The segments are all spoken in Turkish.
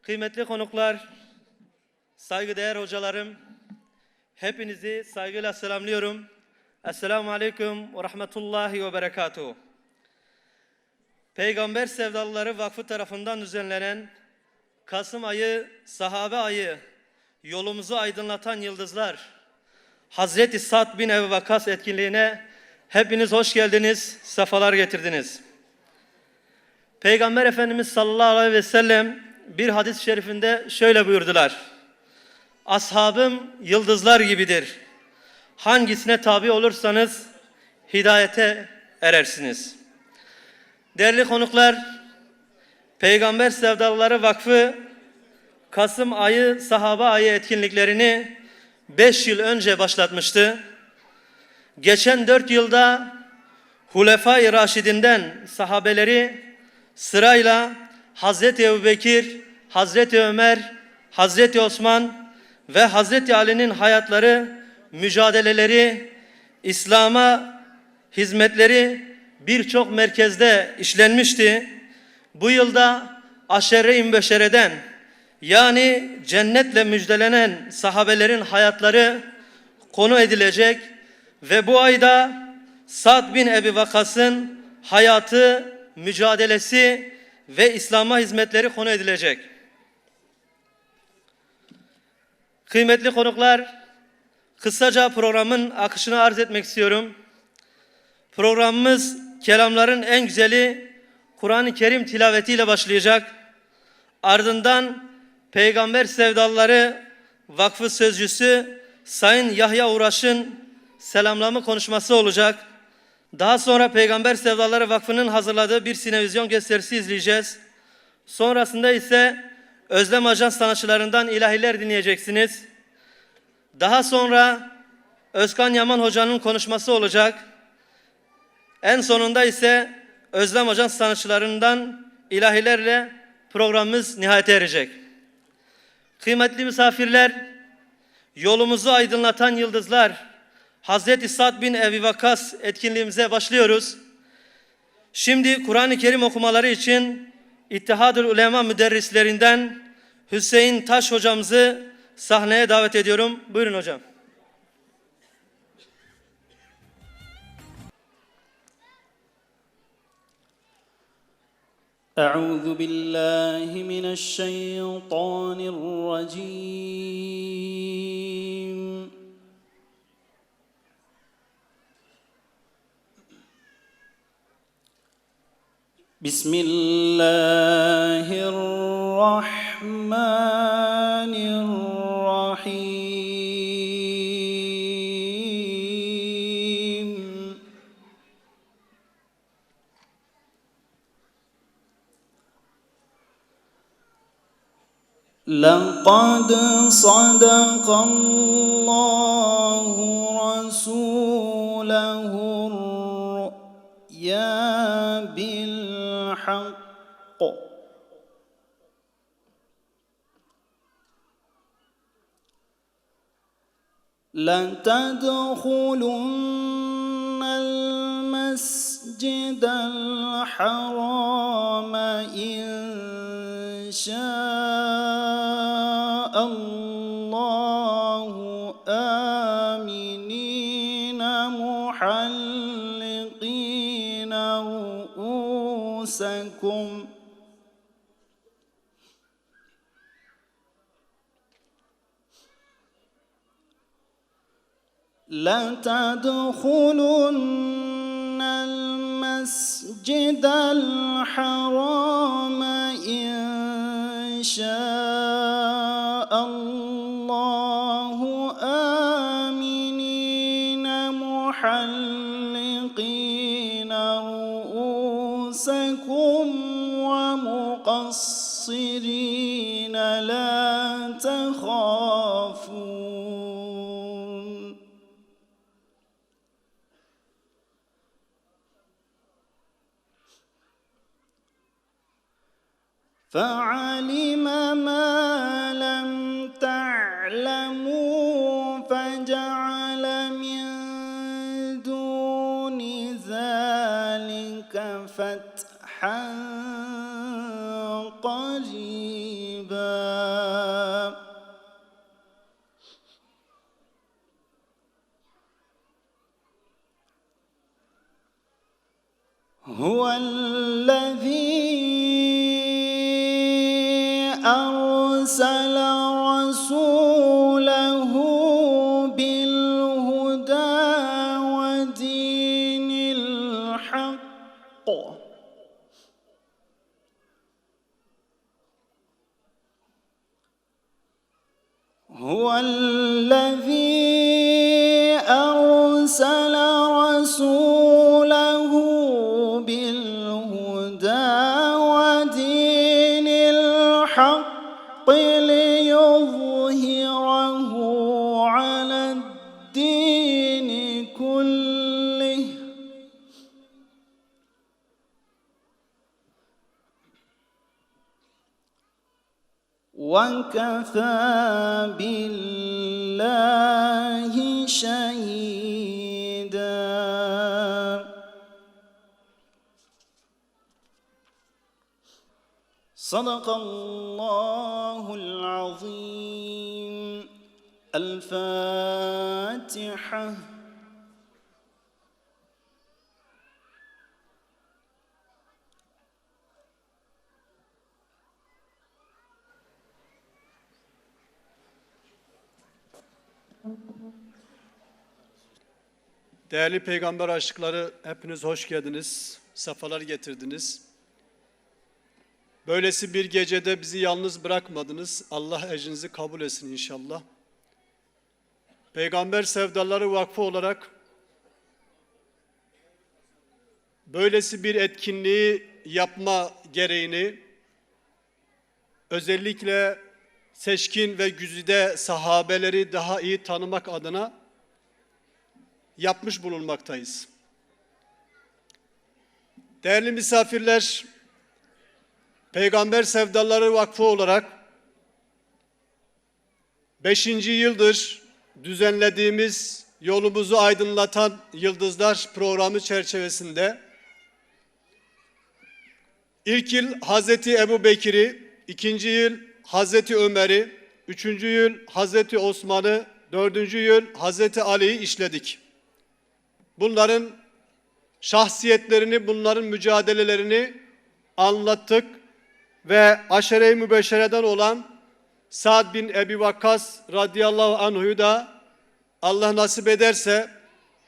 Kıymetli konuklar, saygıdeğer hocalarım, hepinizi saygıyla selamlıyorum. Esselamu Aleyküm ve Rahmetullahi ve Berekatuhu. Peygamber Sevdalıları Vakfı tarafından düzenlenen Kasım ayı, Sahabe ayı, yolumuzu aydınlatan yıldızlar, Hazreti Sa'd bin Ebi Vakkas etkinliğine hepiniz hoş geldiniz, sefalar getirdiniz. Peygamber Efendimiz sallallahu aleyhi ve sellem bir hadis-i şerifinde şöyle buyurdular: Ashabım yıldızlar gibidir. Hangisine tabi olursanız hidayete erersiniz. Değerli konuklar, Peygamber Sevdalıları Vakfı Kasım ayı, Sahabe ayı etkinliklerini 5 yıl önce başlatmıştı. Geçen 4 yılda Hulefai Raşidinden sahabeleri sırayla Hazreti Ebubekir, Hazreti Ömer, Hazreti Osman ve Hazreti Ali'nin hayatları, mücadeleleri, İslam'a hizmetleri birçok merkezde işlenmişti. Bu yılda Aşere-i Mübeşşere'den, yani cennetle müjdelenen sahabelerin hayatları konu edilecek ve bu ayda Sa'd bin Ebi Vakkas'ın hayatı, mücadelesi ve İslam'a hizmetleri konu edilecek. Kıymetli konuklar, kısaca programın akışını arz etmek istiyorum. Programımız kelamların en güzeli Kur'an-ı Kerim tilavetiyle başlayacak. Ardından Peygamber Sevdalıları Vakfı Sözcüsü Sayın Yahya Uğraş'ın selamlama konuşması olacak. Daha sonra Peygamber Sevdalıları Vakfı'nın hazırladığı bir sinevizyon gösterisi izleyeceğiz. Sonrasında ise Özlem Ajans sanatçılarından ilahiler dinleyeceksiniz. Daha sonra Özkan Yaman Hoca'nın konuşması olacak. En sonunda ise Özlem Ajans sanatçılarından ilahilerle programımız nihayete erecek. Kıymetli misafirler, yolumuzu aydınlatan yıldızlar, Hazreti Sa'd bin Ebi Vakkas etkinliğimize başlıyoruz. Şimdi Kur'an-ı Kerim okumaları için İttihad-ül Ulema müderrislerinden Hüseyin Taş hocamızı sahneye davet ediyorum. Buyurun hocam. أعوذ بالله من الشيطان الرجيم بسم الله الرحمن الرحيم لقد صدق الله رسوله الرؤيا بالحق لتدخلن المسجد الحرام إن شاء الله آمنين محلقين رؤوسكم لتدخلن المسجد الحرام إن شاء الله آمنين محلقين رؤوسكم ومقصرين لا تخافون فعلم ما لم تعلموا فجعل من دون ذلك فتحا قريبا هو الذي أرسل رسوله بالهدى ودين الحق هو الذي أرسل رسوله بالهدى ودين الحق ليظهره على الدين كله وكفى بالله شهيدا. صدق الله العظيم. الفاتحة. Değerli peygamber aşıkları, hepiniz hoş geldiniz, sefalar getirdiniz. Böylesi bir gecede bizi yalnız bırakmadınız. Allah ecrinizi kabul etsin inşallah. Peygamber Sevdaları Vakfı olarak böylesi bir etkinliği yapma gereğini özellikle seçkin ve güzide sahabeleri daha iyi tanımak adına yapmış bulunmaktayız. Değerli misafirler, Peygamber Sevdaları Vakfı olarak 5. yıldır düzenlediğimiz Yolumuzu Aydınlatan Yıldızlar programı çerçevesinde ilk yıl Hazreti Ebu Bekir'i, 2. yıl Hazreti Ömer'i, 3. yıl Hazreti Osman'ı, 4. yıl Hazreti Ali'yi işledik. Bunların şahsiyetlerini, bunların mücadelelerini anlattık ve aşere-i mübeşşereden olan Sa'd bin Ebi Vakkas radıyallahu anhu'yu da Allah nasip ederse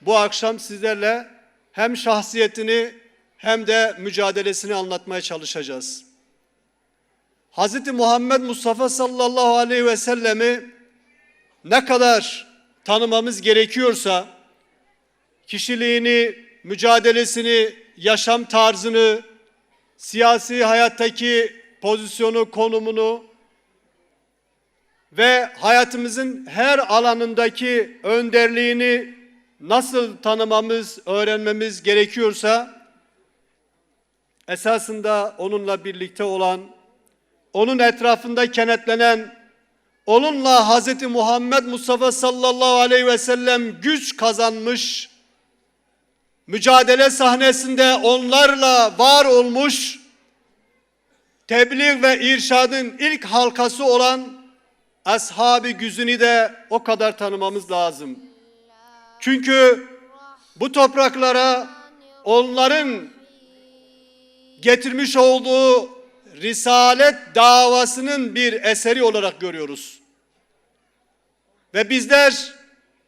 bu akşam sizlerle hem şahsiyetini hem de mücadelesini anlatmaya çalışacağız. Hz. Muhammed Mustafa sallallahu aleyhi ve sellemi ne kadar tanımamız gerekiyorsa, kişiliğini, mücadelesini, yaşam tarzını, siyasi hayattaki pozisyonu, konumunu ve hayatımızın her alanındaki önderliğini nasıl tanımamız, öğrenmemiz gerekiyorsa, esasında onunla birlikte olan, onun etrafında kenetlenen, onunla Hz. Muhammed Mustafa sallallahu aleyhi ve sellem güç kazanmış, mücadele sahnesinde onlarla var olmuş, tebliğ ve irşadın ilk halkası olan Ashab-ı Güzün'ü de o kadar tanımamız lazım. Çünkü bu topraklara onların getirmiş olduğu Risalet davasının bir eseri olarak görüyoruz. Ve bizler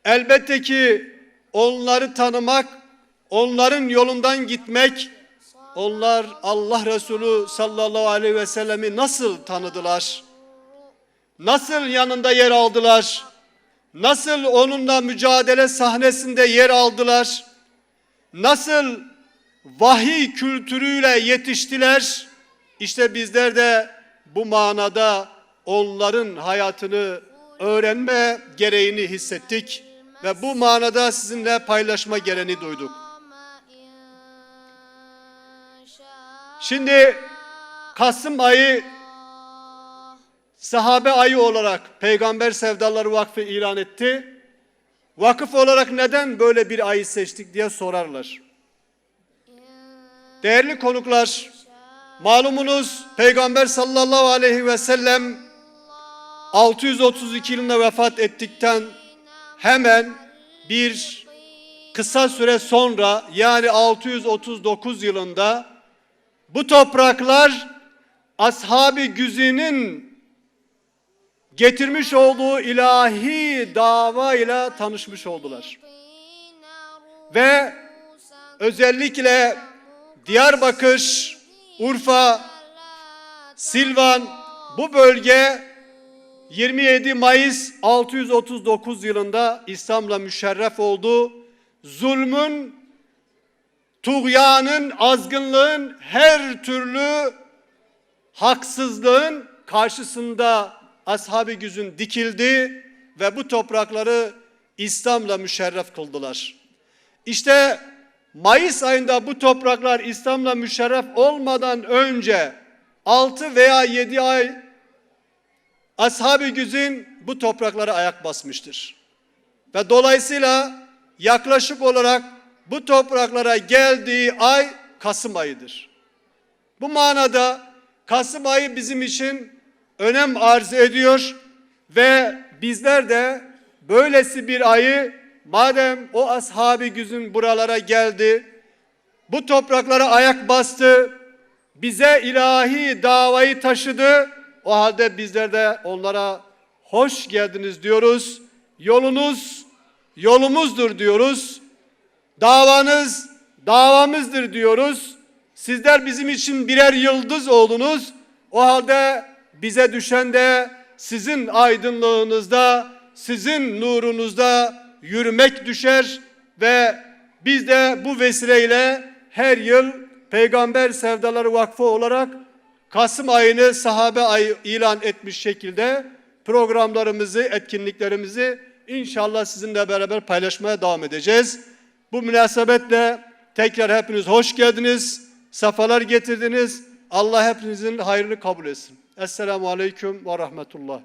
elbette ki onları tanımak, onların yolundan gitmek, onlar Allah Resulü sallallahu aleyhi ve sellemi nasıl tanıdılar? Nasıl yanında yer aldılar? Nasıl onunla mücadele sahnesinde yer aldılar? Nasıl vahiy kültürüyle yetiştiler? İşte bizler de bu manada onların hayatını öğrenme gereğini hissettik ve bu manada sizinle paylaşma gereğini duyduk. Şimdi Kasım ayı sahabe ayı olarak Peygamber Sevdaları Vakfı ilan etti. Vakıf olarak neden böyle bir ayı seçtik diye sorarlar. Değerli konuklar, malumunuz Peygamber sallallahu aleyhi ve sellem 632 yılında vefat ettikten hemen kısa süre sonra yani 639 yılında bu topraklar Ashab-ı Güzin'in getirmiş olduğu ilahi dava ile tanışmış oldular. Ve özellikle Diyarbakır, Urfa, Silvan bu bölge 27 Mayıs 639 yılında İslam'la müşerref oldu. Zulmün, tuğyanın, azgınlığın, her türlü haksızlığın karşısında Ashab-ı Güzün dikildi ve bu toprakları İslam'la müşerref kıldılar. İşte Mayıs ayında bu topraklar İslam'la müşerref olmadan önce 6 veya 7 ay Ashab-ı Güzün bu topraklara ayak basmıştır. Ve dolayısıyla yaklaşık olarak bu topraklara geldiği ay Kasım ayıdır. Bu manada Kasım ayı bizim için önem arz ediyor ve bizler de böylesi bir ayı madem o Ashab-ı Güzün buralara geldi, bu topraklara ayak bastı, bize ilahi davayı taşıdı, o halde bizler de onlara hoş geldiniz diyoruz. Yolunuz yolumuzdur diyoruz. Davanız davamızdır diyoruz. Sizler bizim için birer yıldız oldunuz. O halde bize düşen de sizin aydınlığınızda, sizin nurunuzda yürümek düşer ve biz de bu vesileyle her yıl Peygamber Sevdaları Vakfı olarak Kasım ayını sahabe ayı ilan etmiş şekilde programlarımızı, etkinliklerimizi inşallah sizinle beraber paylaşmaya devam edeceğiz. Bu münasebetle tekrar hepiniz hoş geldiniz, sefalar getirdiniz. Allah hepinizin hayrını kabul etsin. Esselamu Aleyküm ve Rahmetullah.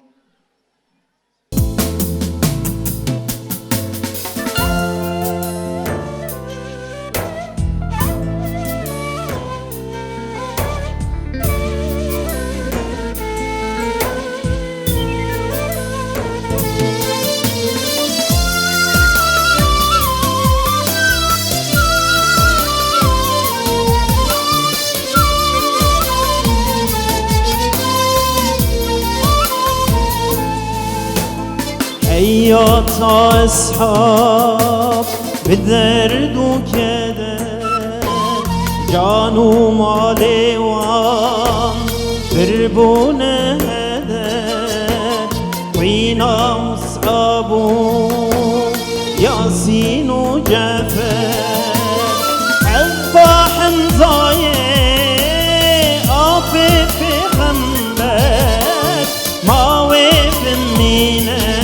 حيات أصحاب بالدرد وكدر جانوا مالي وان دربون هدر وينا مصعب ياسين وجعفر عبا حمزاية أبي في خنبر ما ويف مينه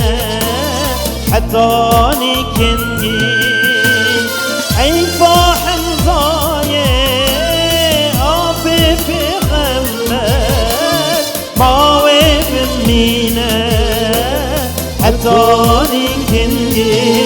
حتاني كنجي عيفا حمزاية أبي في غمك ما ويف مينة حتاني كنجي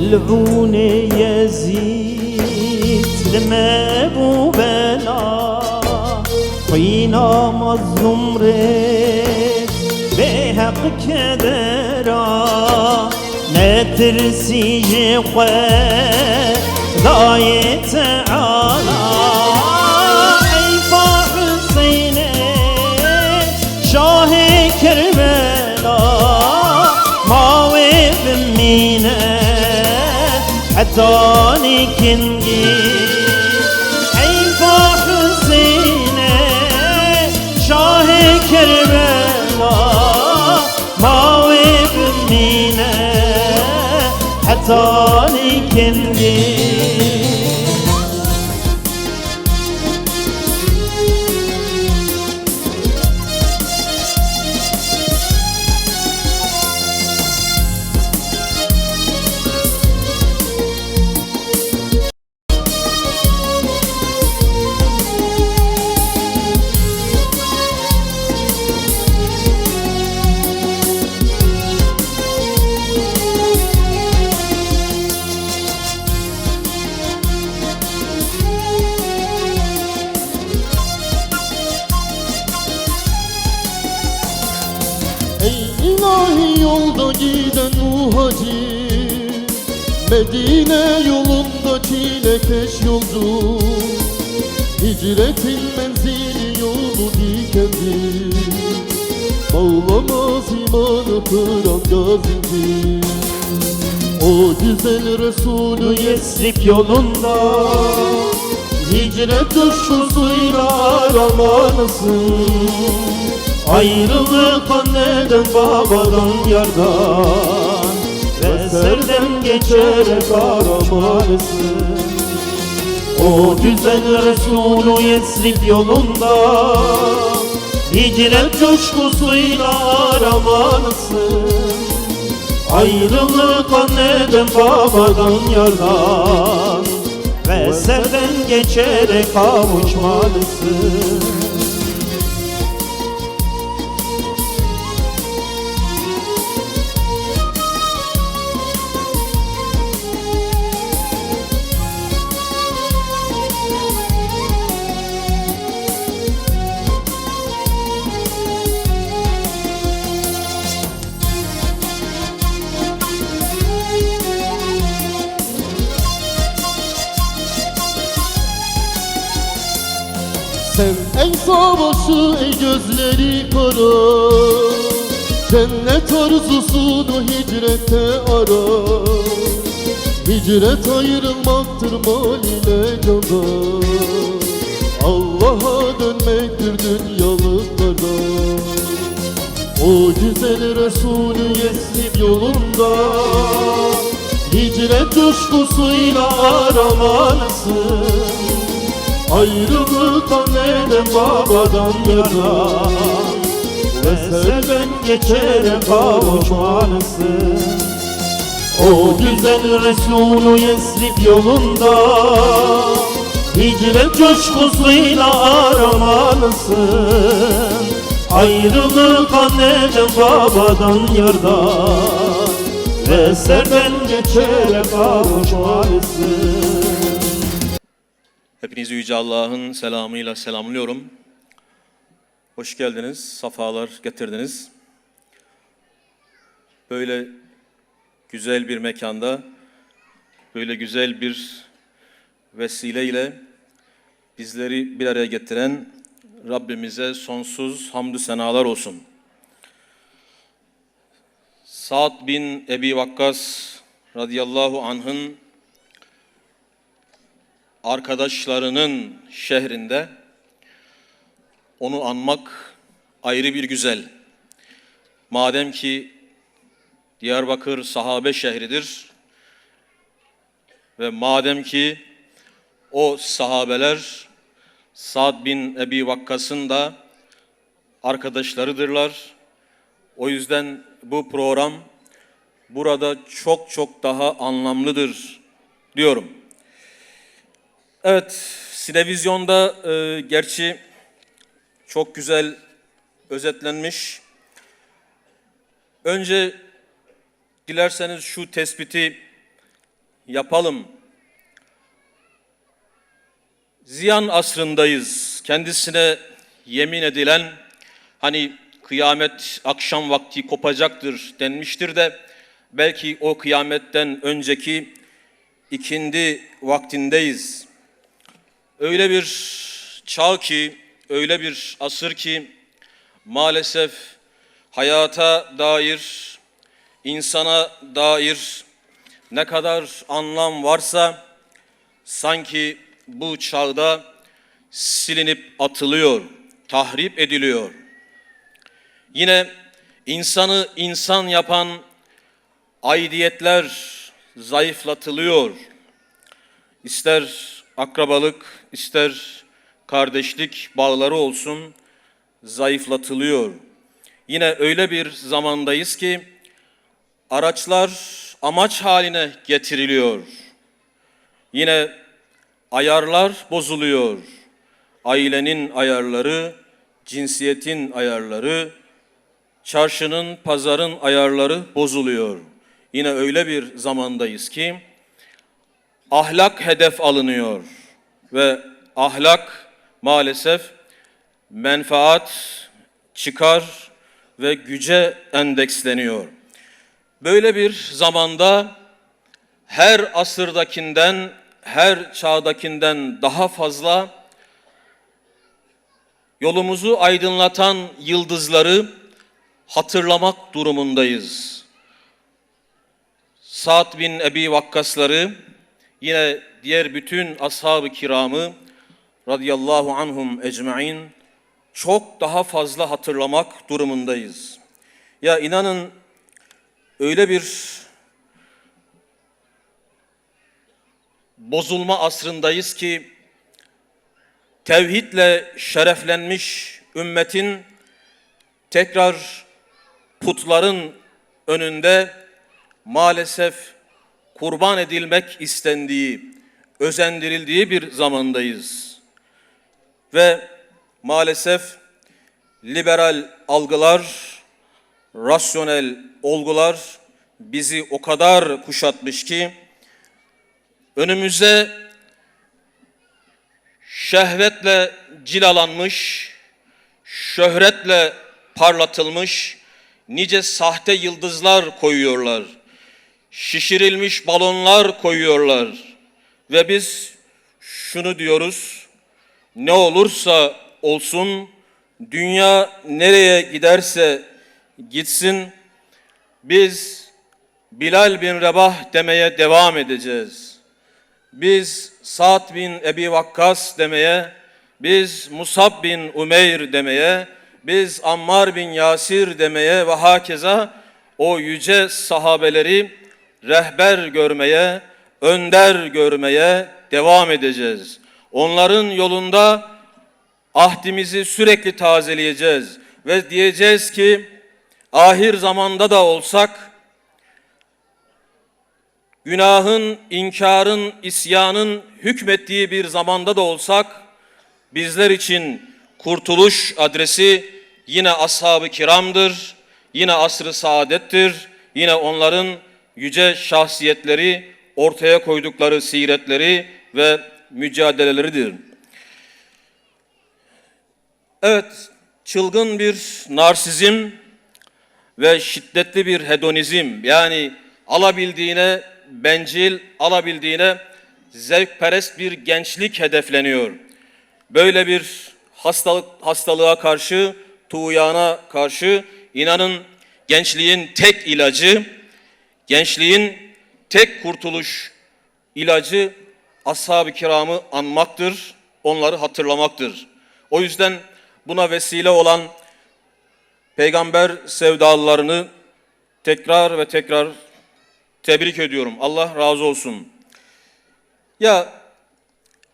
ملعون يزيد لما ابو بلا قينا مظلوم ريت بحق كدرا نترسي جقوى ضايت على عيفا حسيني شاه كربلا ما ويف مينه حتاني كنجي عيفا حسينة شاه كربلا ما وبمينة حتاني كنجي giden muhacir, Medine yolunda çilekeş yolcu, hicretin menzili yolu dikendir, bağlamaz imanı pranga zincir. O güzel Resulü Yesrib yolunda hicret coşkusuyla aramalısın. ayrılık anneden babadan yardan ve serden geçerek aramalısın. O güzel Resulü Yesrib yolunda hicret coşkusuyla aramalısın. Ayrılık anneden babadan yardan ve serden geçerek kavuşmalısın. Sen en savaşı ey gözleri kara, cennet arzusunu hicrette ara. Hicret ayrılmaktır mal ile candan, Allah'a dönmektir dünyalıklarda. O güzel Resulü Yesrib yolunda hicret coşkusuyla aramalısın. Ayrılık anneden babadan yardan Ve serden geçerek kavuşmalısın. O güzel Resulü Yesrib yolunda hicret coşkusuyla aramalısın. Ayrılık anneden babadan yardan ve serden geçerek kavuşmalısın. Hepinizi Yüce Allah'ın selamıyla selamlıyorum. Hoş geldiniz, safalar getirdiniz. Böyle güzel bir mekanda, böyle güzel bir vesileyle bizleri bir araya getiren Rabbimize sonsuz hamdü senalar olsun. Sa'd bin Ebi Vakkas radıyallahu anh'ın arkadaşlarının şehrinde onu anmak ayrı bir güzel. Madem ki Diyarbakır sahabe şehridir ve madem ki o sahabeler Sa'd bin Ebi Vakkas'ın da arkadaşlarıdırlar. O yüzden bu program burada çok çok daha anlamlıdır diyorum. Evet, Sinevizyon'da gerçi çok güzel özetlenmiş. Önce dilerseniz şu tespiti yapalım. Ziyan asrındayız. Kendisine yemin edilen, hani kıyamet akşam vakti kopacaktır denmiştir de, belki o kıyametten önceki ikindi vaktindeyiz. Öyle bir çağ ki, öyle bir asır ki maalesef hayata dair, insana dair ne kadar anlam varsa sanki bu çağda silinip atılıyor, tahrip ediliyor. Yine insanı insan yapan aidiyetler zayıflatılıyor. İster akrabalık, ister kardeşlik bağları olsun, zayıflatılıyor. Yine öyle bir zamandayız ki araçlar amaç haline getiriliyor. Yine ayarlar bozuluyor. Ailenin ayarları, cinsiyetin ayarları, çarşının, pazarın ayarları bozuluyor. Yine öyle bir zamandayız ki ahlak hedef alınıyor ve ahlak maalesef menfaat, çıkar ve güce endeksleniyor. Böyle bir zamanda her asırdakinden, her çağdakinden daha fazla yolumuzu aydınlatan yıldızları hatırlamak durumundayız. Sa'd bin Ebi Vakkasları, yine diğer bütün ashab-ı kiramı radıyallahu anhum ecmaîn çok daha fazla hatırlamak durumundayız. Ya inanın öyle bir bozulma asrındayız ki tevhidle şereflenmiş ümmetin tekrar putların önünde maalesef kurban edilmek istendiği, özendirildiği bir zamandayız. Ve maalesef liberal algılar, rasyonel olgular bizi o kadar kuşatmış ki önümüze şehvetle cilalanmış, şöhretle parlatılmış nice sahte yıldızlar koyuyorlar. Şişirilmiş balonlar koyuyorlar. Ve biz şunu diyoruz: ne olursa olsun, dünya nereye giderse gitsin, biz Bilal bin Rebah demeye devam edeceğiz. Biz Sa'd bin Ebi Vakkas demeye, biz Musab bin Umeyr demeye, biz Ammar bin Yasir demeye ve hakeza o yüce sahabeleri rehber görmeye, önder görmeye devam edeceğiz. Onların yolunda ahdimizi sürekli tazeleyeceğiz ve diyeceğiz ki ahir zamanda da olsak, günahın, inkarın, isyanın hükmettiği bir zamanda da olsak, bizler için kurtuluş adresi yine ashab-ı kiramdır, yine asr-ı saadettir, yine onların yüce şahsiyetleri, ortaya koydukları siretleri ve mücadeleleridir. Evet, çılgın bir narsizm ve şiddetli bir hedonizm, yani alabildiğine bencil, alabildiğine zevkperest bir gençlik hedefleniyor. Böyle bir hastalığa karşı, tuğyana karşı inanın gençliğin tek ilacı, gençliğin tek kurtuluş ilacı ashab-ı kiramı anmaktır, onları hatırlamaktır. O yüzden buna vesile olan peygamber sevdalılarını tekrar ve tekrar tebrik ediyorum. Allah razı olsun. Ya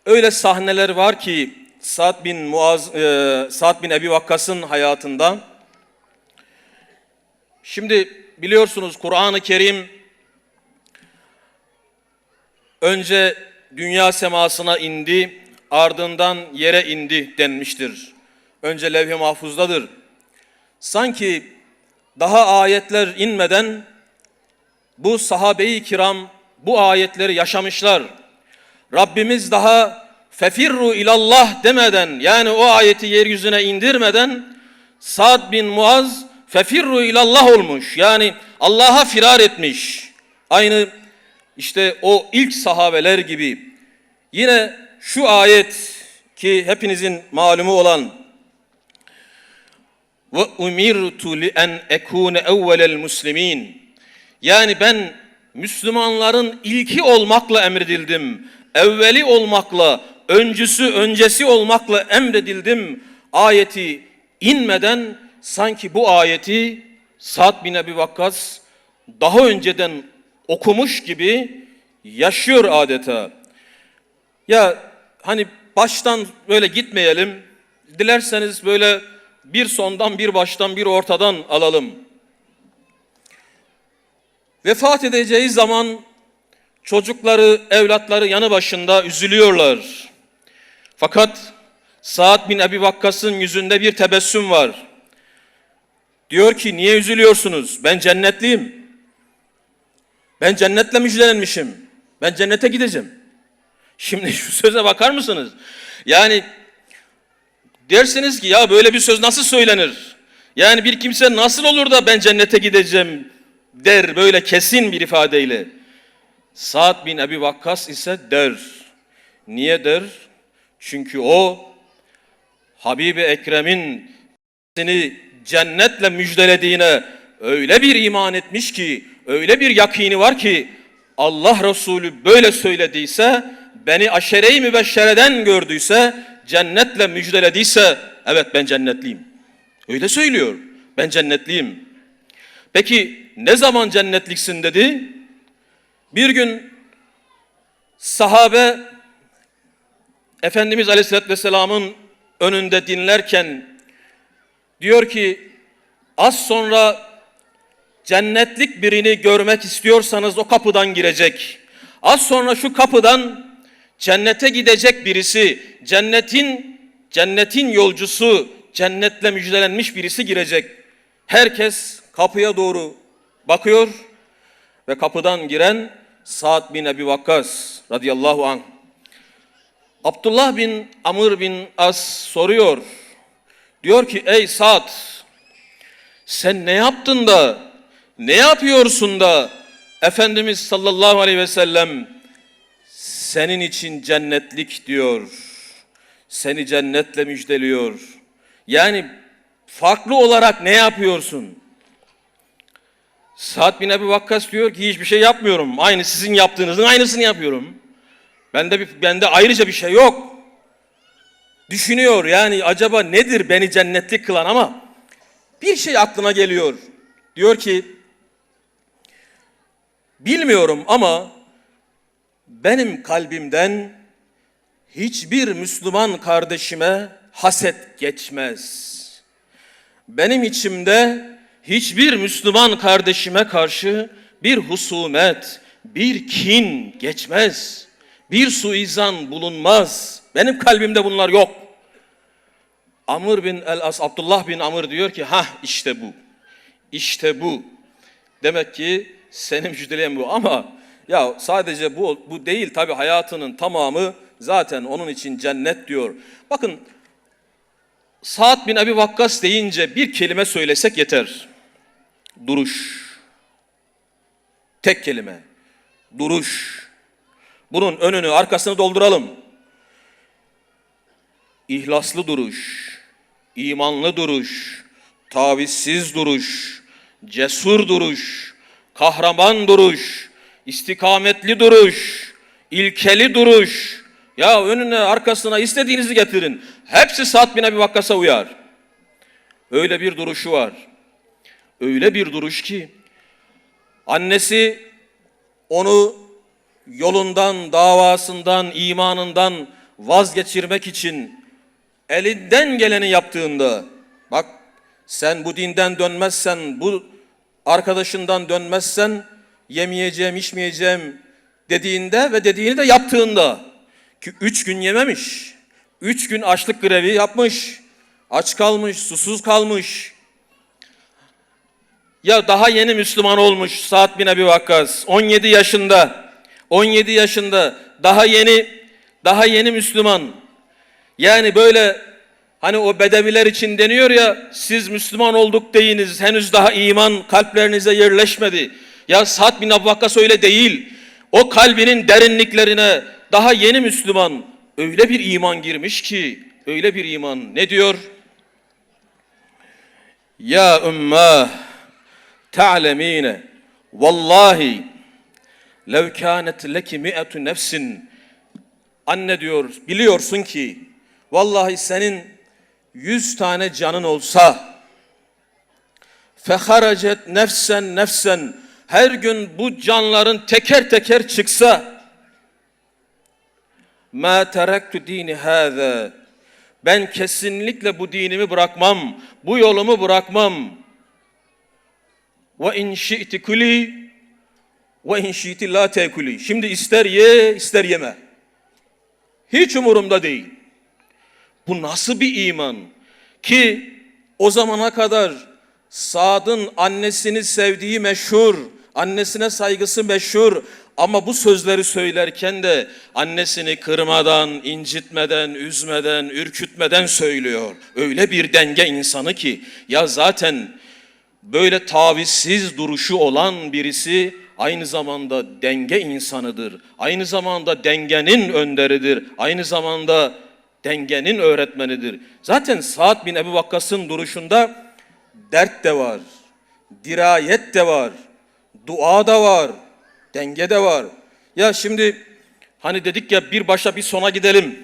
öyle sahneler var ki Sa'd bin Ebi Vakkas'ın hayatında. Şimdi biliyorsunuz Kur'an-ı Kerim önce dünya semasına indi, ardından yere indi denmiştir. Önce levh-i mahfuzdadır. Sanki daha ayetler inmeden bu sahabe-i kiram bu ayetleri yaşamışlar. Rabbimiz daha fefirru ilallah demeden, yani o ayeti yeryüzüne indirmeden Sa'd bin Muaz fefirru ilallah olmuş. Yani Allah'a firar etmiş. Aynı işte o ilk sahabeler gibi. Yine şu ayet ki hepinizin malumu olan ve umirtu li en ekune evvelel muslimin. Yani ben Müslümanların ilki olmakla emredildim. Evveli olmakla, öncesi olmakla emredildim. Ayeti inmeden sanki bu ayeti Sa'd bin Ebi Vakkas daha önceden okumuş gibi yaşıyor adeta. Ya hani baştan böyle gitmeyelim. Dilerseniz böyle bir sondan, bir baştan, bir ortadan alalım. Vefat edeceği zaman çocukları, evlatları yanı başında üzülüyorlar. Fakat Sa'd bin Ebi Vakkas'ın yüzünde bir tebessüm var. Diyor ki niye üzülüyorsunuz? Ben cennetliyim. Ben cennetle müjdelenmişim. Ben cennete gideceğim. Şimdi şu söze bakar mısınız? Yani dersiniz ki ya böyle bir söz nasıl söylenir? Yani bir kimse nasıl olur da ben cennete gideceğim der böyle kesin bir ifadeyle. Sa'd bin Ebi Vakkas ise der. Niye der? Çünkü o Habibi Ekrem'in seni cennetle müjdelediğine öyle bir iman etmiş ki, öyle bir yakini var ki, Allah Resulü böyle söylediyse, beni aşere-i mübeşşereden gördüyse, cennetle müjdelediyse, evet ben cennetliyim. Öyle söylüyor, ben cennetliyim. Peki ne zaman cennetliksin dedi? Bir gün sahabe Efendimiz Aleyhisselatü Vesselam'ın önünde dinlerken diyor ki, az sonra cennetlik birini görmek istiyorsanız o kapıdan girecek. Az sonra şu kapıdan cennete gidecek birisi, cennetin yolcusu, cennetle müjdelenmiş birisi girecek. Herkes kapıya doğru bakıyor ve kapıdan giren Sa'd bin Ebi Vakkas radıyallahu anh. Abdullah bin Amr bin As soruyor. Diyor ki, ey Sa'd, sen ne yaptın da, ne yapıyorsun da Efendimiz sallallahu aleyhi ve sellem senin için cennetlik diyor. Seni cennetle müjdeliyor. Yani farklı olarak ne yapıyorsun? Sa'd bin Ebi Vakkas diyor ki, hiçbir şey yapmıyorum. Aynı sizin yaptığınızın aynısını yapıyorum. Bende ayrıca bir şey yok. Düşünüyor yani, acaba nedir beni cennetlik kılan, ama bir şey aklına geliyor. Diyor ki, bilmiyorum ama benim kalbimden hiçbir Müslüman kardeşime haset geçmez. Benim içimde hiçbir Müslüman kardeşime karşı bir husumet, bir kin geçmez. Bir suizan bulunmaz. Benim kalbimde bunlar yok. Amr bin el-As, Abdullah bin Amr diyor ki, işte bu. İşte bu. Demek ki seni müjdeleyen bu. Ama ya sadece bu değil tabii, hayatının tamamı zaten onun için cennet diyor. Bakın, Sa'd bin Ebi Vakkas deyince bir kelime söylesek yeter. Duruş. Tek kelime. Duruş. Bunun önünü arkasını dolduralım. İhlaslı duruş, imanlı duruş, tavizsiz duruş, cesur duruş, kahraman duruş, istikametli duruş, ilkeli duruş. Ya önüne arkasına istediğinizi getirin. Hepsi Sa'd bin Ebi Vakkas'a uyar. Öyle bir duruşu var. Öyle bir duruş ki annesi onu yolundan, davasından, imanından vazgeçirmek için elinden geleni yaptığında, bak sen bu dinden dönmezsen, bu arkadaşından dönmezsen yemeyeceğim, içmeyeceğim dediğinde ve dediğini de yaptığında, ki 3 gün yememiş, 3 gün açlık grevi yapmış, aç kalmış, susuz kalmış. Ya daha yeni Müslüman olmuş Sa'd bin Ebi Vakkas, 17 yaşında daha yeni Müslüman. Yani böyle hani o bedeviler için deniyor ya, siz Müslüman olduk deyiniz, henüz daha iman kalplerinize yerleşmedi. Ya Sa'd bin Ebi Vakkas öyle değil. O kalbinin derinliklerine daha yeni Müslüman, öyle bir iman girmiş ki, öyle bir iman. Ne diyor? Ya ümmah ta'lemine vallahi lev kânet leki mi'etu nefsin. Anne diyor, biliyorsun ki vallahi senin 100 tane canın olsa, feharacet nefsen, her gün bu canların teker teker çıksa, ma teraktu dini hâzâ, ben kesinlikle bu dinimi bırakmam, bu yolumu bırakmam. Ve in şi'ti kuli ve in şi'ti la tekuli. Şimdi ister ye, ister yeme. Hiç umurumda değil. Bu nasıl bir iman? Ki o zamana kadar Sa'd'ın annesini sevdiği meşhur, annesine saygısı meşhur, ama bu sözleri söylerken de annesini kırmadan, incitmeden, üzmeden, ürkütmeden söylüyor. Öyle bir denge insanı ki, ya zaten böyle tavizsiz duruşu olan birisi aynı zamanda denge insanıdır. Aynı zamanda dengenin önderidir. Aynı zamanda dengenin öğretmenidir. Zaten Sa'd bin Ebu Vakkas'ın duruşunda dert de var, dirayet de var, dua da var, denge de var. Ya şimdi hani dedik ya bir başa bir sona gidelim.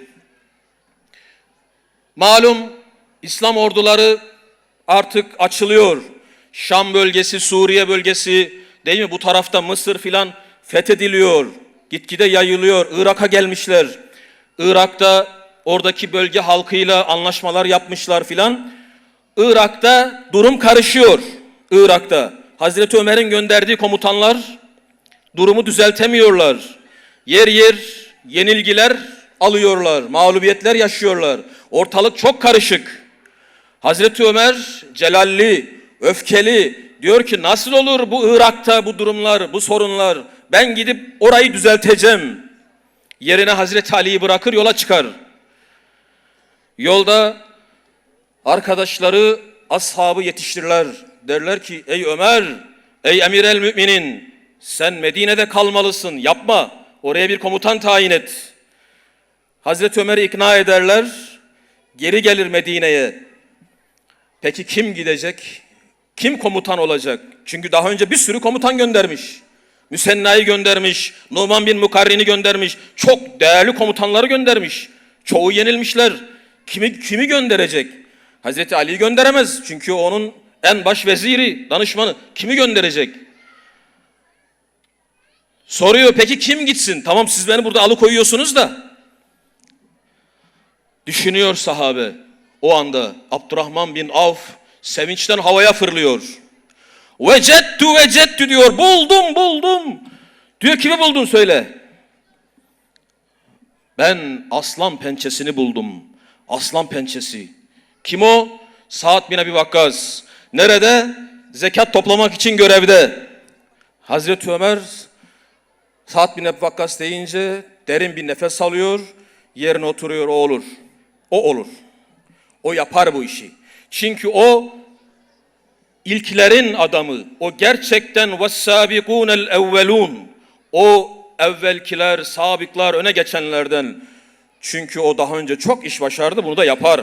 Malum İslam orduları artık açılıyor. Şam bölgesi, Suriye bölgesi, değil mi? Bu tarafta Mısır filan fethediliyor. Gitgide yayılıyor. Irak'a gelmişler. Irak'ta oradaki bölge halkıyla anlaşmalar yapmışlar filan. Irak'ta durum karışıyor. Irak'ta. Hazreti Ömer'in gönderdiği komutanlar durumu düzeltemiyorlar. Yer yer yenilgiler alıyorlar. Mağlubiyetler yaşıyorlar. Ortalık çok karışık. Hazreti Ömer celalli, öfkeli, diyor ki nasıl olur bu Irak'ta bu durumlar, bu sorunlar, ben gidip orayı düzelteceğim. Yerine Hazreti Ali'yi bırakır yola çıkar. Yolda arkadaşları, ashabı yetiştirirler. Derler ki ey Ömer, ey emir el müminin, sen Medine'de kalmalısın, yapma, oraya bir komutan tayin et. Hazreti Ömer'i ikna ederler, geri gelir Medine'ye. Peki kim gidecek? Kim komutan olacak? Çünkü daha önce bir sürü komutan göndermiş. Müsenna'yı göndermiş, Numan bin Mukarrin'i göndermiş, çok değerli komutanları göndermiş. Çoğu yenilmişler. Kimi gönderecek? Hazreti Ali'yi gönderemez. Çünkü onun en baş veziri, danışmanı. Kimi gönderecek? Soruyor, peki kim gitsin? Tamam siz beni burada alıkoyuyorsunuz da. Düşünüyor sahabe. O anda Abdurrahman bin Avf sevinçten havaya fırlıyor. Vecettu diyor. Buldum. Diyor kimi buldun söyle. Ben aslan pençesini buldum. Aslan pençesi. Kim o? Sa'd bin Ebi Vakkas. Nerede? Zekat toplamak için görevde. Hazreti Ömer Sa'd bin Ebi Vakkas deyince derin bir nefes alıyor. Yerine oturuyor. O olur. O olur. O yapar bu işi. Çünkü o ilklerin adamı. O gerçekten وَالسَّابِقُونَ الْاَوَّلُونَ. O evvelkiler, sabıklar, öne geçenlerden. Çünkü o daha önce çok iş başardı, bunu da yapar.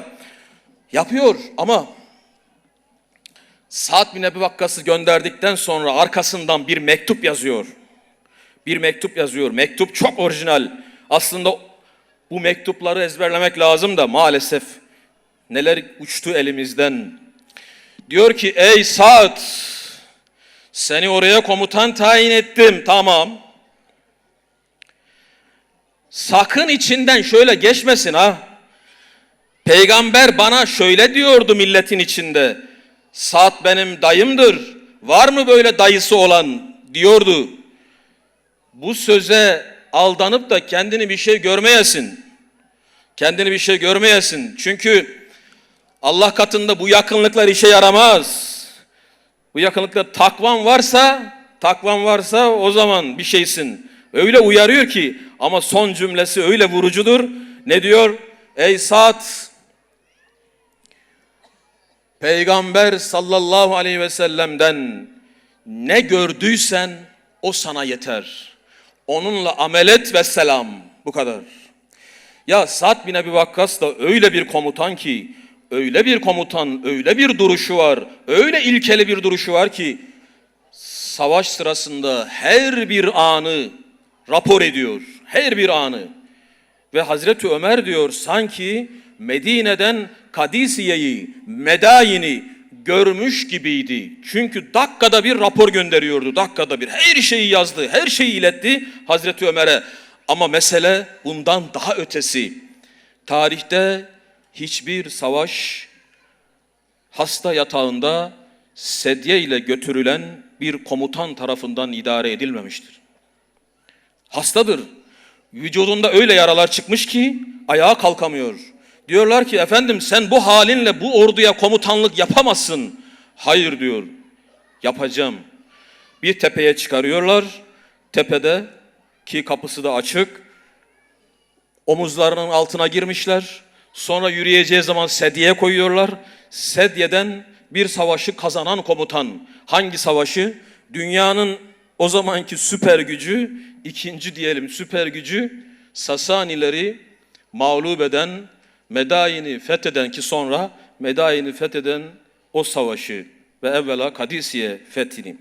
Yapıyor ama Sa'd bin Ebi Vakkas'ı gönderdikten sonra arkasından bir mektup yazıyor. Bir mektup yazıyor. Mektup çok orijinal. Aslında bu mektupları ezberlemek lazım da maalesef neler uçtu elimizden. Diyor ki ey Sa'd, seni oraya komutan tayin ettim, tamam. Sakın içinden şöyle geçmesin ha. Peygamber bana şöyle diyordu milletin içinde. Sa'd benim dayımdır. Var mı böyle dayısı olan diyordu. Bu söze aldanıp da kendini bir şey görmeyesin. Kendini bir şey görmeyesin. Çünkü Allah katında bu yakınlıklar işe yaramaz. Bu yakınlıkta takvan varsa o zaman bir şeysin. Öyle uyarıyor ki ama son cümlesi öyle vurucudur. Ne diyor? Ey Sa'd, Peygamber sallallahu aleyhi ve sellem'den ne gördüysen o sana yeter. Onunla amel et ve selam. Bu kadar. Ya Sa'd bin Ebi Vakkas da öyle bir komutan ki, öyle bir komutan, öyle bir duruşu var, öyle ilkeli bir duruşu var ki savaş sırasında her bir anı rapor ediyor. Her bir anı. Ve Hazreti Ömer diyor sanki Medine'den Kadisiye'yi, Medayin'i görmüş gibiydi. Çünkü dakikada bir rapor gönderiyordu. Dakikada bir her şeyi yazdı, her şeyi iletti Hazreti Ömer'e. Ama mesele bundan daha ötesi. Tarihte hiçbir savaş hasta yatağında sedye ile götürülen bir komutan tarafından idare edilmemiştir. Hastadır. Vücudunda öyle yaralar çıkmış ki ayağa kalkamıyor. Diyorlar ki efendim sen bu halinle bu orduya komutanlık yapamazsın. Hayır diyor. Yapacağım. Bir tepeye çıkarıyorlar. Tepede ki kapısı da açık. Omuzlarının altına girmişler. Sonra yürüyeceği zaman sedyeye koyuyorlar. Sedyeden bir savaşı kazanan komutan. Hangi savaşı? Dünyanın o zamanki süper gücü, ikinci diyelim süper gücü Sasanileri mağlup eden, Medayin'i fetheden ki sonra Medayin'i fetheden o savaşı ve evvela Kadisiye fethini.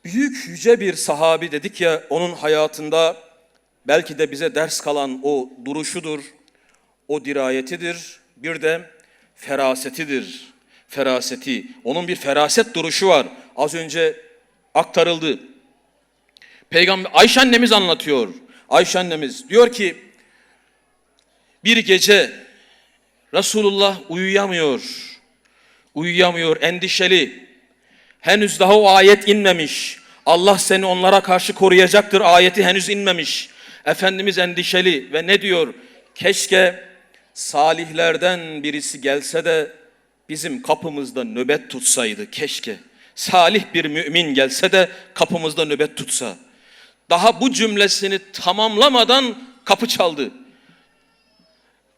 Büyük yüce bir sahabi dedik ya, onun hayatında belki de bize ders kalan o duruşudur, o dirayetidir, bir de ferasetidir. Feraseti, onun bir feraset duruşu var. Az önce aktarıldı. Peygamber Ayşe annemiz anlatıyor. Ayşe annemiz diyor ki bir gece Resulullah uyuyamıyor, endişeli. Henüz daha o ayet inmemiş. Allah seni onlara karşı koruyacaktır ayeti henüz inmemiş. Efendimiz endişeli ve ne diyor? Keşke salihlerden birisi gelse de bizim kapımızda nöbet tutsaydı, keşke. Salih bir mümin gelse de kapımızda nöbet tutsa. Daha bu cümlesini tamamlamadan kapı çaldı.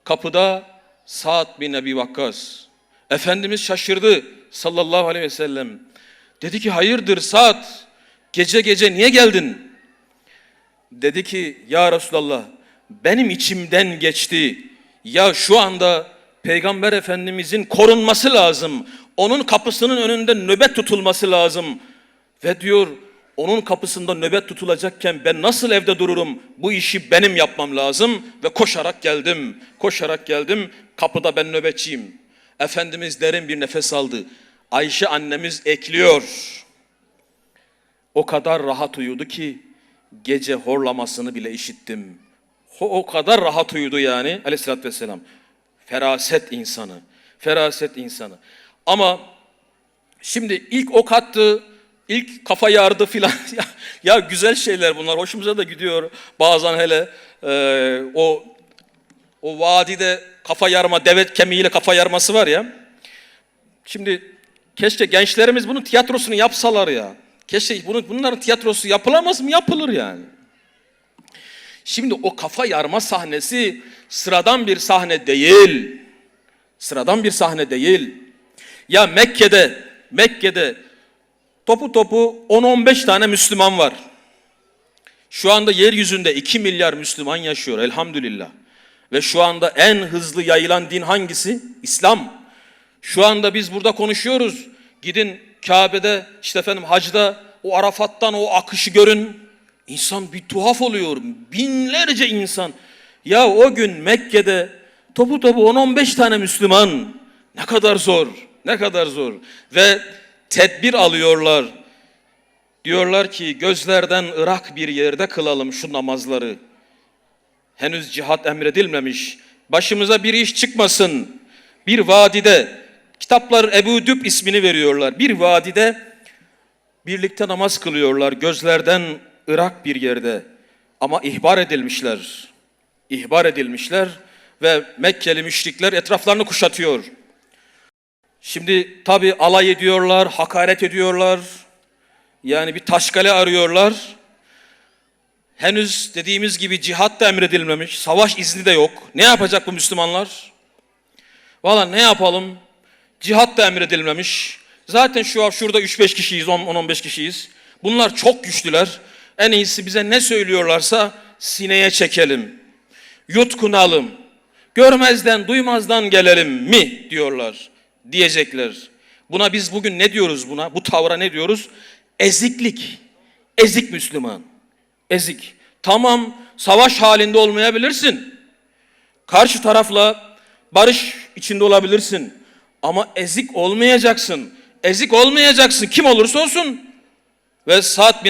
Kapıda Sa'd bin Ebi Vakkas. Efendimiz şaşırdı sallallahu aleyhi ve sellem. Dedi ki hayırdır Sa'd, gece gece niye geldin? Dedi ki ya Resulallah, benim içimden geçti. Ya şu anda Peygamber Efendimizin korunması lazım. Onun kapısının önünde nöbet tutulması lazım. Ve diyor onun kapısında nöbet tutulacakken ben nasıl evde dururum? Bu işi benim yapmam lazım ve koşarak geldim. Kapıda ben nöbetçiyim. Efendimiz derin bir nefes aldı. Ayşe annemiz ekliyor. O kadar rahat uyudu ki gece horlamasını bile işittim. O kadar rahat uyudu yani aleyhissalatü vesselam. Feraset insanı. Ama şimdi ilk ok attı, ilk kafa yardı filan. Ya güzel şeyler bunlar, hoşumuza da gidiyor. Bazen hele o vadide kafa yarma, deve kemiğiyle kafa yarması var ya. Şimdi keşke gençlerimiz bunun tiyatrosunu yapsalar ya. Keşke bunların tiyatrosu yapılamaz mı? Yapılır yani. Şimdi o kafa yarma sahnesi sıradan bir sahne değil. Ya Mekke'de topu 10-15 tane Müslüman var. Şu anda yeryüzünde 2 milyar Müslüman yaşıyor elhamdülillah. Ve şu anda en hızlı yayılan din hangisi? İslam. Şu anda biz burada konuşuyoruz. Gidin Kabe'de, işte efendim hacda o Arafat'tan o akışı görün. İnsan bir tuhaf oluyor. Binlerce insan. Ya o gün Mekke'de topu 10-15 tane Müslüman. Ne kadar zor. Ve tedbir alıyorlar. Diyorlar ki gözlerden ırak bir yerde kılalım şu namazları. Henüz cihat emredilmemiş. Başımıza bir iş çıkmasın. Bir vadide, kitaplar Ebu Düb ismini veriyorlar. Bir vadide birlikte namaz kılıyorlar. Gözlerden ırak bir yerde. Ama ihbar edilmişler ve Mekkeli müşrikler etraflarını kuşatıyor. Şimdi tabi alay ediyorlar, hakaret ediyorlar. Yani bir taşkale arıyorlar. Henüz dediğimiz gibi cihat da emredilmemiş, savaş izni de yok. Ne yapacak bu Müslümanlar? Valla ne yapalım? Cihat da emredilmemiş. Zaten şurada 3-5 kişiyiz, 10-15 kişiyiz. Bunlar çok güçlüler. En iyisi bize ne söylüyorlarsa sineye çekelim. Yutkunalım. Görmezden, duymazdan gelelim mi diyorlar, diyecekler. Buna biz bugün ne diyoruz buna? Bu tavra ne diyoruz? Eziklik. Ezik Müslüman. Ezik. Tamam, savaş halinde olmayabilirsin. Karşı tarafla barış içinde olabilirsin. Ama ezik olmayacaksın. Kim olursa olsun. Ve Sa'd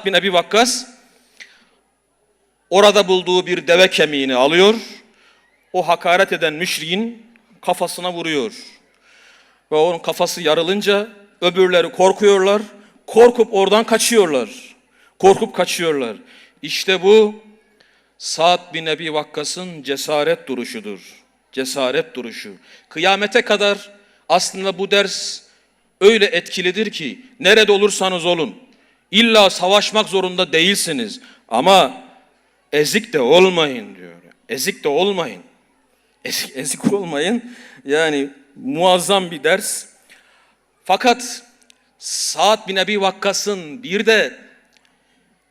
bin Ebi Vakkas orada bulduğu bir deve kemiğini alıyor. O hakaret eden müşriğin kafasına vuruyor. Ve onun kafası yarılınca öbürleri korkuyorlar. Korkup oradan kaçıyorlar. İşte bu Sa'd bin Ebi Vakkas'ın cesaret duruşu. Kıyamete kadar aslında bu ders öyle etkilidir ki nerede olursanız olun. İlla savaşmak zorunda değilsiniz. Ama ezik de olmayın diyor. Ezik olmayın. Yani muazzam bir ders. Fakat Sa'd bin Ebi Vakkas'ın bir de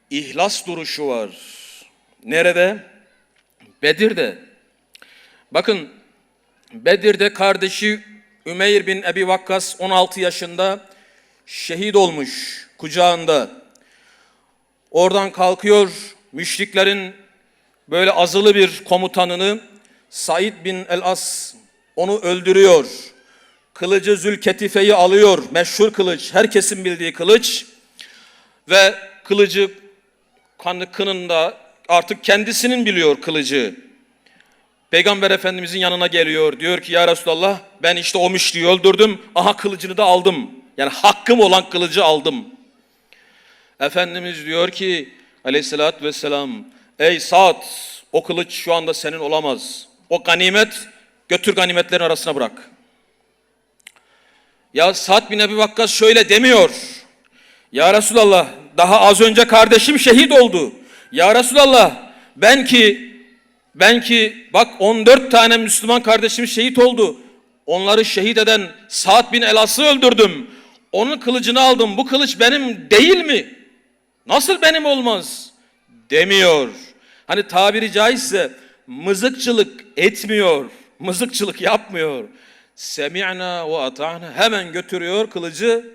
ihlas duruşu var. Nerede? Bedir'de. Bakın, Bedir'de kardeşi Ümeyr bin Ebi Vakkas 16 yaşında şehit olmuş kucağında. Oradan kalkıyor, müşriklerin böyle azılı bir komutanını Said bin el-As onu öldürüyor. Kılıcı Zülketife'yi alıyor, meşhur kılıç, herkesin bildiği kılıç. Ve kılıcı kınında, artık kendisinin biliyor kılıcı. Peygamber Efendimizin yanına geliyor. Diyor ki ya Resulallah, ben işte o müşriği öldürdüm. Aha, kılıcını da aldım. Yani hakkım olan kılıcı aldım. Efendimiz diyor ki aleyhissalatü vesselam, ey Sa'd, o kılıç şu anda senin olamaz. O ganimet, götür ganimetlerin arasına bırak. Ya Sa'd bin Ebi Vakkas şöyle demiyor. Ya Resulallah, daha az önce kardeşim şehit oldu. Ya Resulallah, ben ki bak 14 tane Müslüman kardeşim şehit oldu. Onları şehit eden Sa'd bin el-As'ı öldürdüm. Onun kılıcını aldım. Bu kılıç benim değil mi? Nasıl benim olmaz? Demiyor. Hani tabiri caizse mızıkçılık etmiyor. Mızıkçılık yapmıyor. Semi'na ve ata'na, hemen götürüyor kılıcı,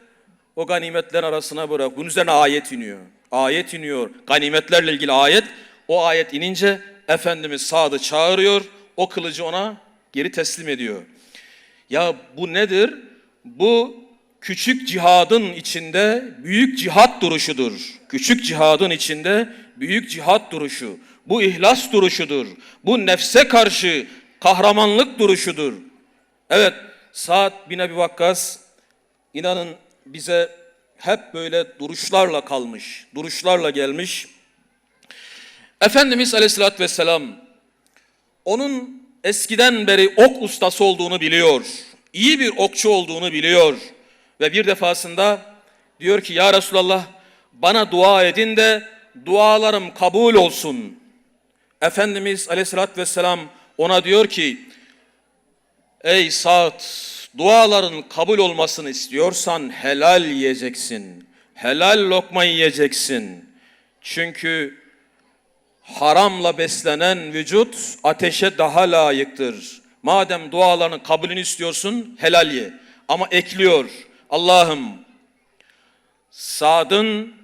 o ganimetler arasına bırak. Bunun üzerine ayet iniyor. Ayet iniyor. Ganimetlerle ilgili ayet. O ayet inince Efendimiz Sa'd'ı çağırıyor. O kılıcı ona geri teslim ediyor. Ya bu nedir? Bu küçük cihadın içinde büyük cihat duruşudur. Küçük cihadın içinde büyük cihat duruşu. Bu ihlas duruşudur. Bu nefse karşı kahramanlık duruşudur. Evet, Sa'd bin Ebi Vakkas, inanın bize hep böyle duruşlarla kalmış, duruşlarla gelmiş. Efendimiz Aleyhisselatü Vesselam onun eskiden beri ok ustası olduğunu biliyor. İyi bir okçu olduğunu biliyor. Ve bir defasında diyor ki ya Resulallah, bana dua edin de dualarım kabul olsun. Efendimiz Aleyhisselatü Vesselam ona diyor ki ey Sa'd, duaların kabul olmasını istiyorsan helal yiyeceksin. Helal lokma yiyeceksin. Çünkü haramla beslenen vücut ateşe daha layıktır. Madem dualarının kabulünü istiyorsun, helal ye. Ama ekliyor, Allah'ım Sa'd'ın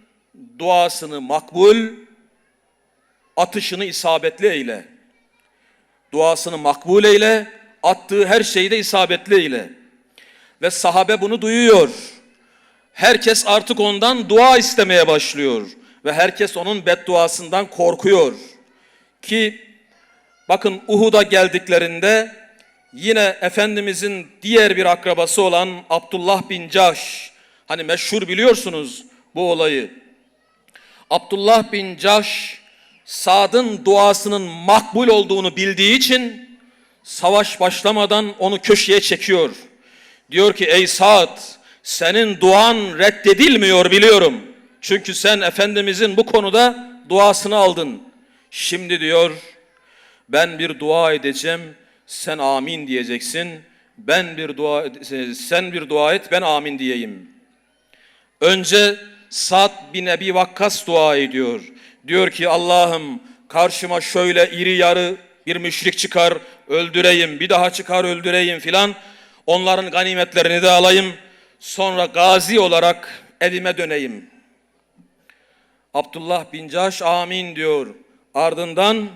duasını makbul, atışını isabetli eyle. Duasını makbul eyle, attığı her şeyi de isabetli eyle. Ve sahabe bunu duyuyor. Herkes artık ondan dua istemeye başlıyor. Ve herkes onun bedduasından korkuyor. Ki bakın Uhud'a geldiklerinde yine Efendimizin diğer bir akrabası olan Abdullah bin Cahş, hani meşhur biliyorsunuz bu olayı. Abdullah bin Cahş, Sa'd'ın duasının makbul olduğunu bildiği için savaş başlamadan onu köşeye çekiyor. Diyor ki ey Sa'd, senin duan reddedilmiyor biliyorum. Çünkü sen Efendimizin bu konuda duasını aldın. Şimdi diyor ben bir dua edeceğim, sen amin diyeceksin. Sen bir dua et, ben amin diyeyim. Önce Sa'd bin Ebi Vakkas dua ediyor. Diyor ki Allah'ım karşıma şöyle iri yarı bir müşrik çıkar, öldüreyim, bir daha çıkar öldüreyim filan. Onların ganimetlerini de alayım. Sonra gazi olarak evime döneyim. Abdullah bin Cahş amin diyor. Ardından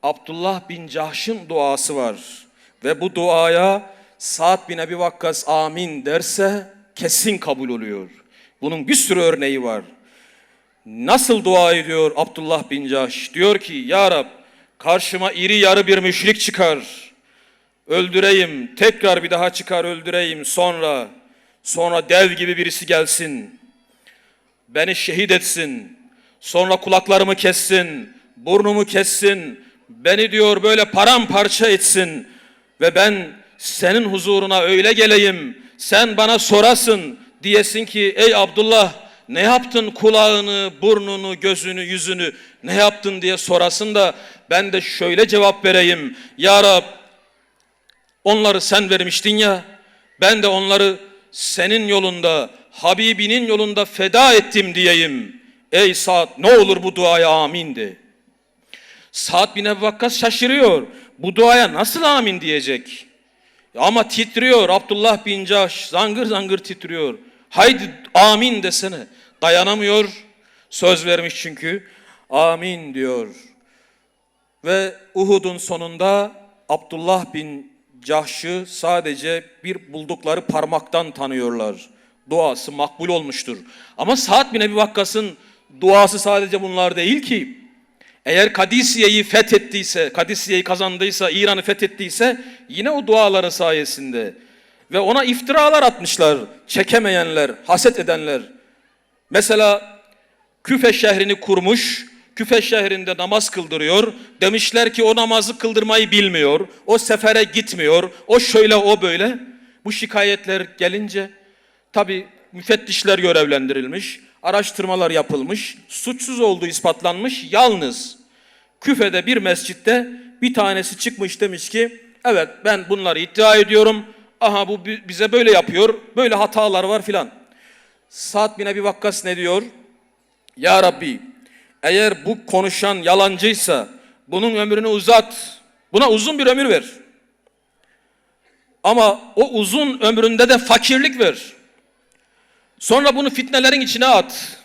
Abdullah bin Cahş'ın duası var. Ve bu duaya Sa'd bin Ebi Vakkas amin derse kesin kabul oluyor. Bunun bir sürü örneği var. Nasıl dua ediyor Abdullah bin Cahş? Diyor ki ya Rab, karşıma iri yarı bir müşrik çıkar, öldüreyim, tekrar bir daha çıkar öldüreyim, sonra dev gibi birisi gelsin, beni şehit etsin, sonra kulaklarımı kessin, burnumu kessin, beni diyor böyle paramparça etsin ve ben senin huzuruna öyle geleyim, sen bana sorasın, diyesin ki ey Abdullah ne yaptın, kulağını, burnunu, gözünü, yüzünü ne yaptın diye sorasın da ben de şöyle cevap vereyim. Ya Rab, Onları sen vermiştin ya, ben de onları senin yolunda, Habibinin yolunda feda ettim diyeyim. Ey Sa'd, ne olur bu duaya amin de. Sa'd bin Ebi Vakkas şaşırıyor. Bu duaya nasıl amin diyecek? Ama titriyor. Abdullah bin Cahş zangır zangır titriyor. Haydi amin desene. Dayanamıyor. Söz vermiş çünkü. Amin diyor. Ve Uhud'un sonunda Abdullah bin Cahş'ı sadece bir buldukları parmaktan tanıyorlar. Duası makbul olmuştur. Ama Sa'd bin Ebi Vakkas'ın duası sadece bunlar değil ki. Eğer Kadisiye'yi fethettiyse, Kadisiye'yi kazandıysa, İran'ı fethettiyse yine o duaları sayesinde. Ve ona iftiralar atmışlar, çekemeyenler, haset edenler. Mesela Küfe şehrini kurmuş, Küfe şehrinde namaz kıldırıyor. Demişler ki o namazı kıldırmayı bilmiyor, o sefere gitmiyor, o şöyle o böyle. Bu şikayetler gelince tabi müfettişler görevlendirilmiş, araştırmalar yapılmış, suçsuz olduğu ispatlanmış. Yalnız Küfe'de bir mescitte bir tanesi çıkmış demiş ki evet ben bunları iddia ediyorum. Aha bu bize böyle yapıyor, böyle hatalar var filan. Sa'd bin Ebi Vakkas ne diyor? Ya Rabbi, eğer bu konuşan yalancıysa bunun ömrünü uzat, buna uzun bir ömür ver. Ama o uzun ömründe de fakirlik ver. Sonra bunu fitnelerin içine at.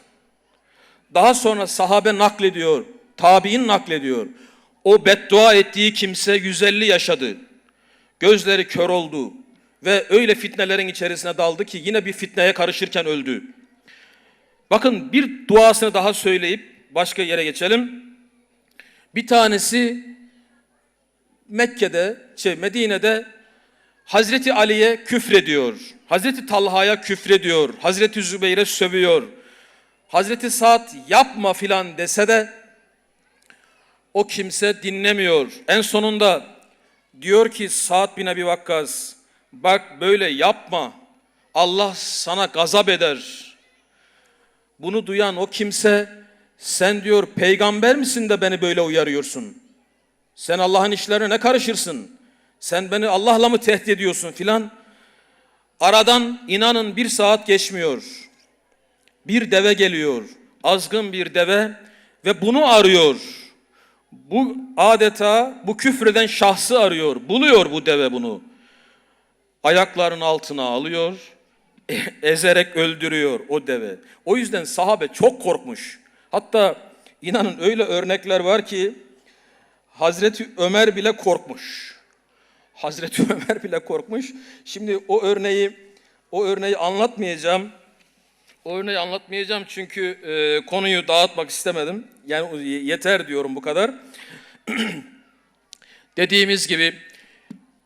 Daha sonra sahabe naklediyor, tabi'in naklediyor. O beddua ettiği kimse 150 yaşadı. Gözleri kör oldu ve öyle fitnelerin içerisine daldı ki yine bir fitneye karışırken öldü. Bakın bir duasını daha söyleyip başka yere geçelim. Bir tanesi Medine'de Hazreti Ali'ye küfrediyor. Hazreti Talha'ya küfrediyor. Hazreti Zübeyir'e sövüyor. Hazreti Sa'd yapma filan dese de o kimse dinlemiyor. En sonunda diyor ki Sa'd bin Ebi Vakkas, bak böyle yapma. Allah sana gazap eder. Bunu duyan o kimse, sen diyor peygamber misin de beni böyle uyarıyorsun? Sen Allah'ın işlerine ne karışırsın? Sen beni Allah'la mı tehdit ediyorsun filan? Aradan inanın 1 saat geçmiyor. Bir deve geliyor, azgın bir deve ve bunu arıyor. Bu adeta bu küfreden şahsı arıyor. Buluyor bu deve bunu. Ayaklarının altına alıyor, ezerek öldürüyor o deve. O yüzden sahabe çok korkmuş. Hatta inanın öyle örnekler var ki Hazreti Ömer bile korkmuş. Hazreti Ömer bile korkmuş. Şimdi o örneği anlatmayacağım. O örneği anlatmayacağım çünkü konuyu dağıtmak istemedim. Yani yeter diyorum bu kadar. Dediğimiz gibi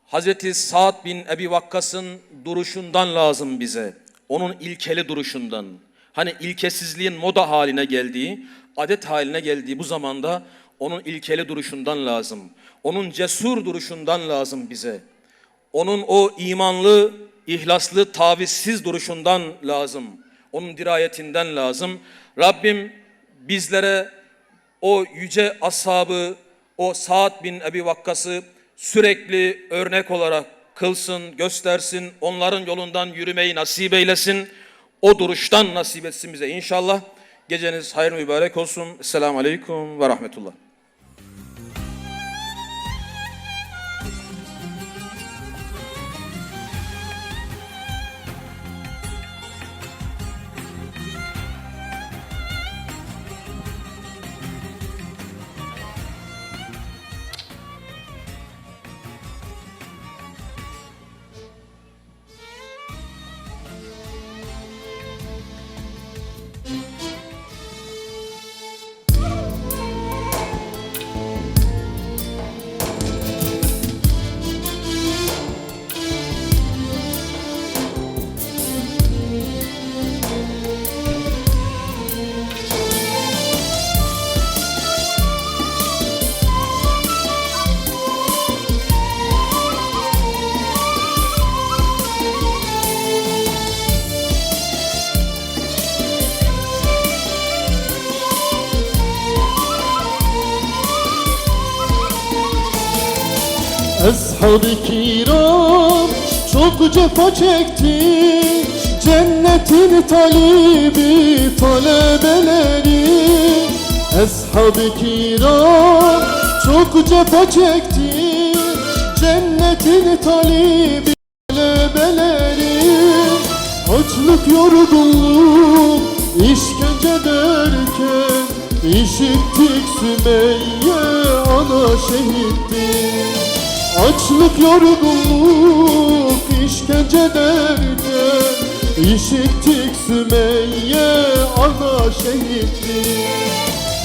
Hazreti Sa'd bin Ebi Vakkas'ın duruşundan lazım bize. Onun ilkeli duruşundan. Hani ilkesizliğin moda haline geldiği, adet haline geldiği bu zamanda onun ilkeli duruşundan lazım. Onun cesur duruşundan lazım bize. Onun o imanlı, ihlaslı, tavizsiz duruşundan lazım. Onun dirayetinden lazım. Rabbim bizlere o yüce ashabı, o Sa'd bin Ebi Vakkas'ı sürekli örnek olarak kılsın, göstersin. Onların yolundan yürümeyi nasip eylesin. O duruştan nasip etsin bize inşallah. Geceniz hayırlı mübarek olsun. Esselamu Aleyküm ve Rahmetullah. Ashab-ı kiram çok cefa çekti, cennetin talibi talebeleri. Ashab-ı kiram çok cefa çekti, cennetin talibi talebeleri. Açlık, yorgunluk, işkence derken işittik Sümeyye ana şehitti. Açlık, yorgunluk, işkence derken işittik Sümeyye ana şehitti.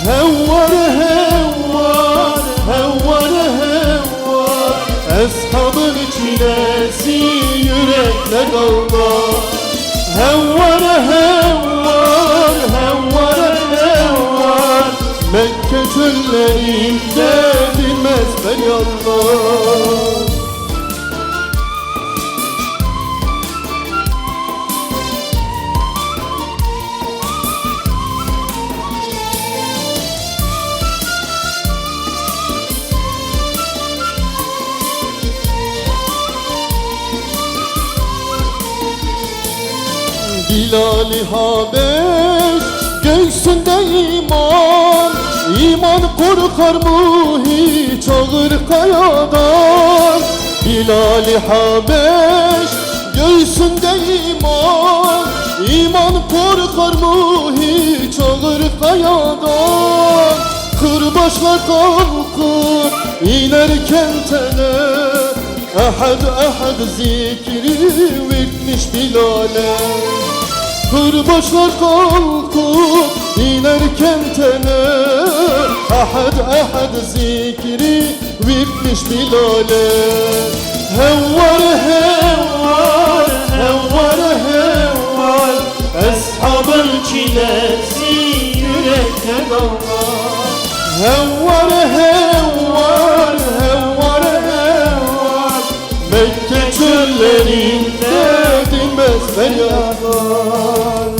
Hevvar, hevvar, hevvar, hevvar, eshabın çilesi yürekler dağlar. Hevvar, hevvar, hevvar, hevvar, Mekke çöllerinde dinmez feryatlar. Bilal-i Habeş göğsünde iman, iman korkar mı hiç ağır kayadan? Bilal-i Habeş göğsünde iman, iman korkar mı hiç ağır kayadan? Kırbaçlar kalkıp inerken tene, Ehad ehad zikri vermiş Bilal'e. Kırbaçlar kalkıp inerken tene, Ehad ehad zikri vermiş Bilal'e. Hevvar, hevvar, hevvar, hevvar, eshabın çilesi yürekte dağlar. Hevvar, hevvar, hevvar, hevvar, Mekke çöllerinde dinmez feryatlar.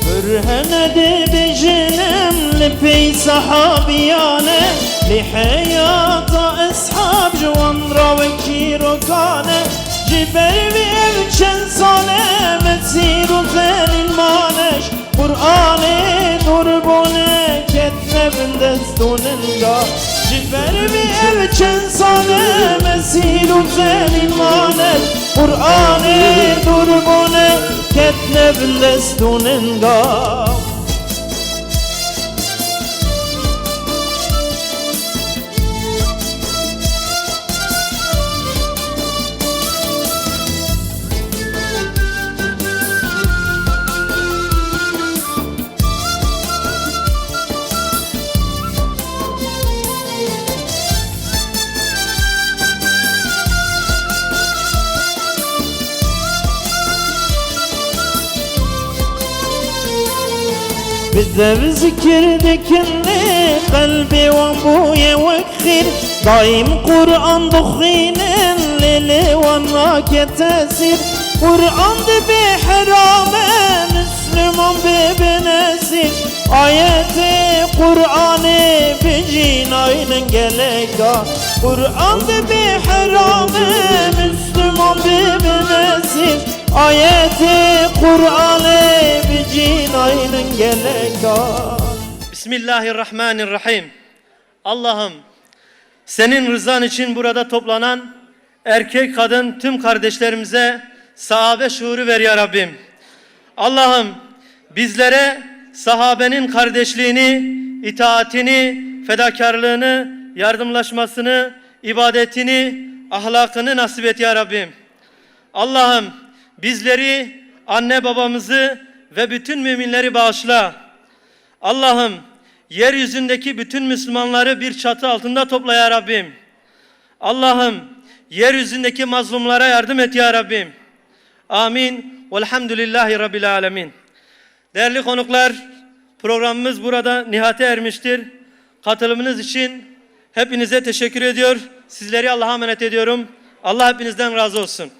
برهنة بجنم لبي صحابيانه لحياة أصحاب جوان راوكي ركانه جبر بيبچن سانه مسير ذل المانش قرآن دربونه كتنب دستوننگا جبر بيبچن سانه مسير ذل المانش قرآن دربونه كتنب دستوننگا. بالذب ذكر ذكرني قلبي وابويا وخير دايم قرآن دخين الليل وراك تسير قرآن بحرامه مسلمان ببنسير آيات قرآن بجيناين جلقا قرآن بحرامه مسلمان ببنسير آيات قرآن بجيناين جلقا. Bismillahirrahmanirrahim. Allah'ım, senin rızan için burada toplanan erkek kadın tüm kardeşlerimize sahabe şuuru ver ya Rabbim. Allah'ım, bizlere sahabenin kardeşliğini, itaatini, fedakarlığını, yardımlaşmasını, ibadetini, ahlakını nasip et ya Rabbim. Allah'ım, bizleri, anne babamızı ve bütün müminleri bağışla. Allah'ım, yeryüzündeki bütün Müslümanları bir çatı altında topla ya Rabbim. Allah'ım, Yeryüzündeki mazlumlara yardım et ya Rabbim. Amin. Velhamdülillahi Rabbil alemin. Değerli konuklar, programımız burada nihayete ermiştir. Katılımınız için hepinize teşekkür ediyor. Sizleri Allah'a emanet ediyorum. Allah hepinizden razı olsun.